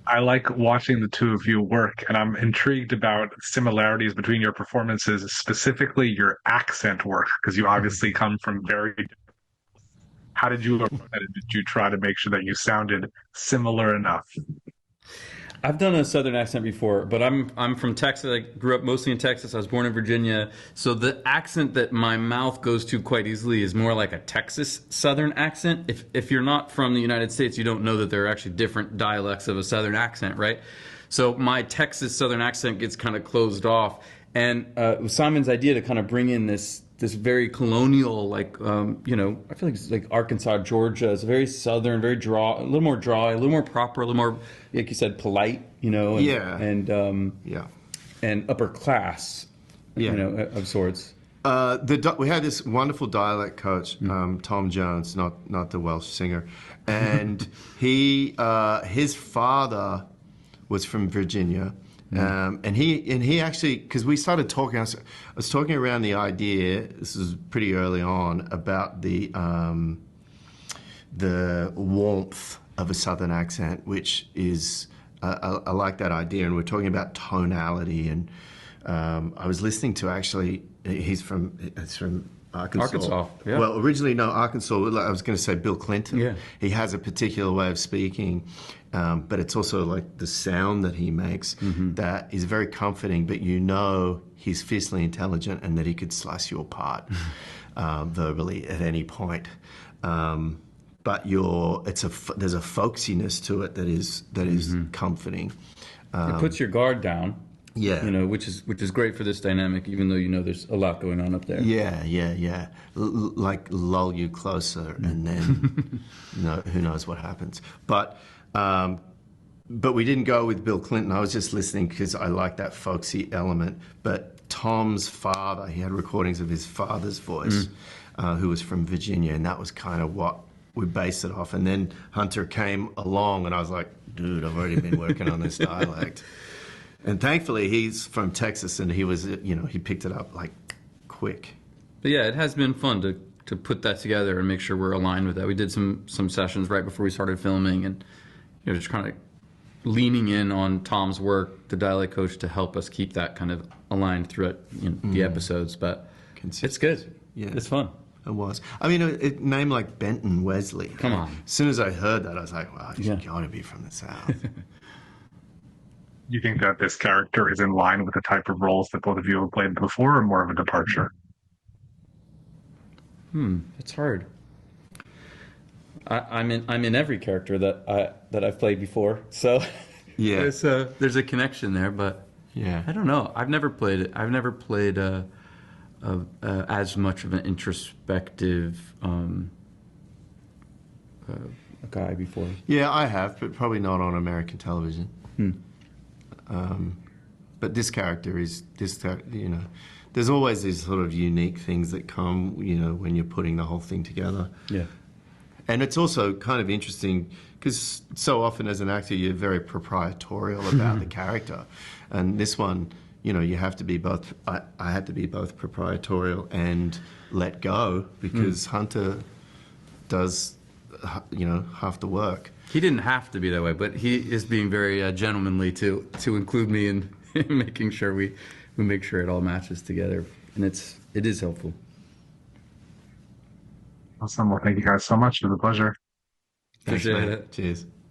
I like watching the two of you work, and I'm intrigued about similarities between your performances, specifically your accent work, because you obviously come from very. How did you approach that? Did you try to make sure that you sounded similar enough? I've done a southern accent before, but I'm from Texas. I grew up mostly in Texas. I was born in Virginia, so the accent that my mouth goes to quite easily is more like a Texas southern accent. If you're not from the United States, you don't know that there are actually different dialects of a southern accent, right? So my Texas southern accent gets kind of closed off, and it was Simon's idea to kind of bring in this very colonial, like I feel like it's like Arkansas, Georgia. It's very southern, very a little more dry, a little more proper, a little more, like you said, polite, Yeah. and Yeah. and upper class, Yeah. of sorts. We had this wonderful dialect coach, Tom Jones, not the Welsh singer, and his father was from Virginia. And he actually, because we started talking, I was talking around the idea. This was pretty early on about the warmth of a southern accent, which is I like that idea. And we're talking about tonality. And I was listening to actually, it's from Arkansas. Arkansas, yeah. Well, originally, no, Arkansas. I was going to say Bill Clinton. Yeah. He has a particular way of speaking, but it's also like the sound that he makes that is very comforting. But he's fiercely intelligent and that he could slice you apart verbally at any point. But there's a folksiness to it that is comforting. It puts your guard down. Yeah. Which is great for this dynamic, even though there's a lot going on up there. Yeah. Like lull you closer, and then who knows what happens. But we didn't go with Bill Clinton. I was just listening because I like that folksy element. But Tom's father, he had recordings of his father's voice, who was from Virginia, and that was kind of what we based it off. And then Hunter came along, and I was like, dude, I've already been working on this dialect. And thankfully, he's from Texas, and he was, he picked it up like quick. But yeah, it has been fun to put that together and make sure we're aligned with that. We did some sessions right before we started filming, and just kind of leaning in on Tom's work, the dialect coach, to help us keep that kind of aligned throughout the episodes. But it's good. Yeah, it's fun. It was. I mean, a name like Benton Wesley. Come on. As soon as I heard that, I was like, wow, he's got to be from the South. You think that this character is in line with the type of roles that both of you have played before, or more of a departure? It's hard. I'm in every character that I've played before, so yeah, there's a connection there. But yeah, I don't know. I've never played as much of an introspective guy before. Yeah, I have, but probably not on American television. But this character is there's always these sort of unique things that come, when you're putting the whole thing together. Yeah. And it's also kind of interesting because so often as an actor, you're very proprietorial about the character. And this one, you have to be both, I had to be both proprietorial and let go because Hunter does, half the work. He didn't have to be that way, but he is being very gentlemanly to include me in making sure we make sure it all matches together, and it is helpful. Awesome. Well, thank you guys so much. It was a pleasure. Thanks, man. Cheers.